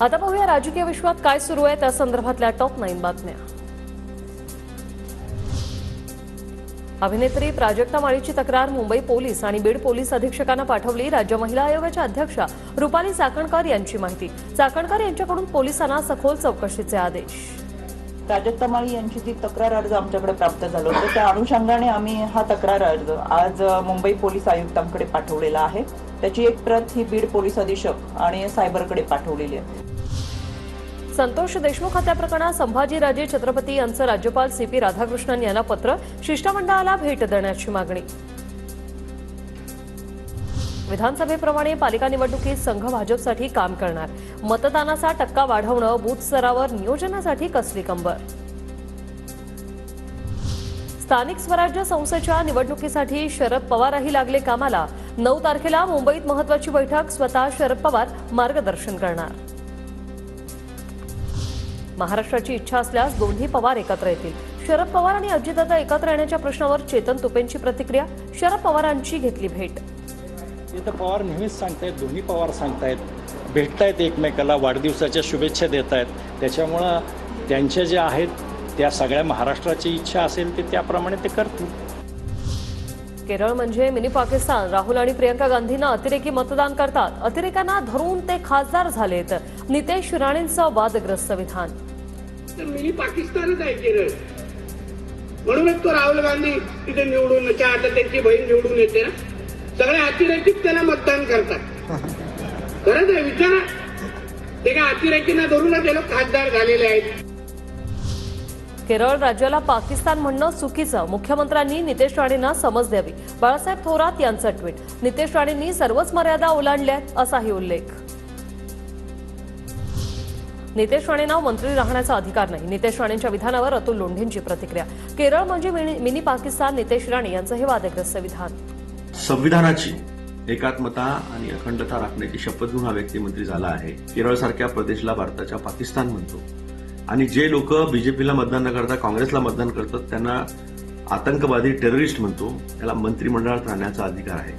आता पाहूया राजकीय विश्वात काय सुरू आहे त्या संदर्भातल्या टॉप 9 बातम्या। अभिनेत्री प्राजक्ता माळीची तक्रार मुंबई पोलीस आणि बीड पोलीस अधीक्षकांना पाठवली। राज्य महिला आयोगाच्या अध्यक्षा रुपाली चाकणकर यांची माहिती। चाकणकर यांच्याकडून पोलिसांना सखोल चौकशीचे आदेश। प्राजक्ता माळी यांची जी तक्रार अर्ज आमच्याकडे प्राप्त झाला होता त्या अनुषंगाने आम्ही हा तक्रार अर्ज आज मुंबई पोलीस आयुक्तांकडे पाठवलेला आहे। त्याची एक प्रत ही बीड पोलीस अधीक्षक आणि सायबरकडे पाठवलेली आहे। संतोष देशमुख हत्या प्रकरणात संभाजीराजे छत्रपती यांचं राज्यपाल CP राधाकृष्णन यांना पत्र। शिष्टमंडळाला भेट देण्याची मागणी। विधानसभेप्रमाणे पालिका निवडणुकीत संघ भाजपसाठी काम करणार। मतदानाचा टक्का वाढवणं, बूथ स्तरावर नियोजनासाठी कसली कंबर। स्थानिक स्वराज्य संस्थेच्या निवडणुकीसाठी शरद पवारही लागले कामाला। 9 तारखेला मुंबईत महत्त्वाची बैठक, स्वतः शरद पवार मार्गदर्शन करणार। महाराष्ट्राची इच्छा असल्यास दोन्ही पवार एकत्र येतील। शरद पवार आणि अजितदादा एकत्र येण्याच्या प्रश्नावर चेतन तुपेंची प्रतिक्रिया। शरद पवारांची घेतली भेट। इथं पवार नेहमीच सांगतायत, दोन्ही पवार सांगतायत, भेटतायत एकमेकाला, वाढदिवसाच्या शुभेच्छा देत आहेत। त्याच्यामुळं त्यांच्या ज्या आहेत त्या सगळ्या महाराष्ट्राची इच्छा असेल ते त्याप्रमाणे ते करतील। केरळ म्हणजे मिनी पाकिस्तान। राहुल आणि प्रियंका गांधींना अतिरेकी मतदान करतात। अतिरेकांना धरून ते खासदार झालेत। नितेश राणेंचं वादग्रस्त विधान। मिनी पाकिस्तानच आहे केरळ, म्हणूनच तो राहुल गांधी तिथे निवडून आता त्यांची बहीण निवडून येते ना, सगळे अतिरेकी त्याला मतदान करतात। खरंच आहे, विचारा, ते काय अतिरेकींना धरूनच ते लोक खासदार झालेले आहेत। केरळ राज्याला पाकिस्तान म्हणणं चुकीचं। मुख्यमंत्र्यांनी नितेश राणेंना समज द्यावी। बाळासाहेब थोरात यांचं ट्विट। नितेश राणेंनी सर्वच मर्यादा ओलांडल्यात असाही उल्लेख। नितेश राणेंना मंत्री राहण्याचा अधिकार नाही। नितेश राणेंच्या विधानावर अतुल लोंढेंची प्रतिक्रिया। केरळ म्हणजे मिनी पाकिस्तान। नितेश राणे यांचं हे वादग्रस्त विधान। संविधानाची एकात्मता आणि अखंडता राखण्याची शपथ घेऊन हा व्यक्ती मंत्री झाला आहे। केरळसारख्या प्रदेशला भारताच्या पाकिस्तान म्हणतो आणि जे लोक बीजेपीला मतदान न करता काँग्रेसला मतदान करतात त्यांना आतंकवादी, टेररिस्ट म्हणतो। याला मंत्रिमंडळात राहण्याचा अधिकार आहे।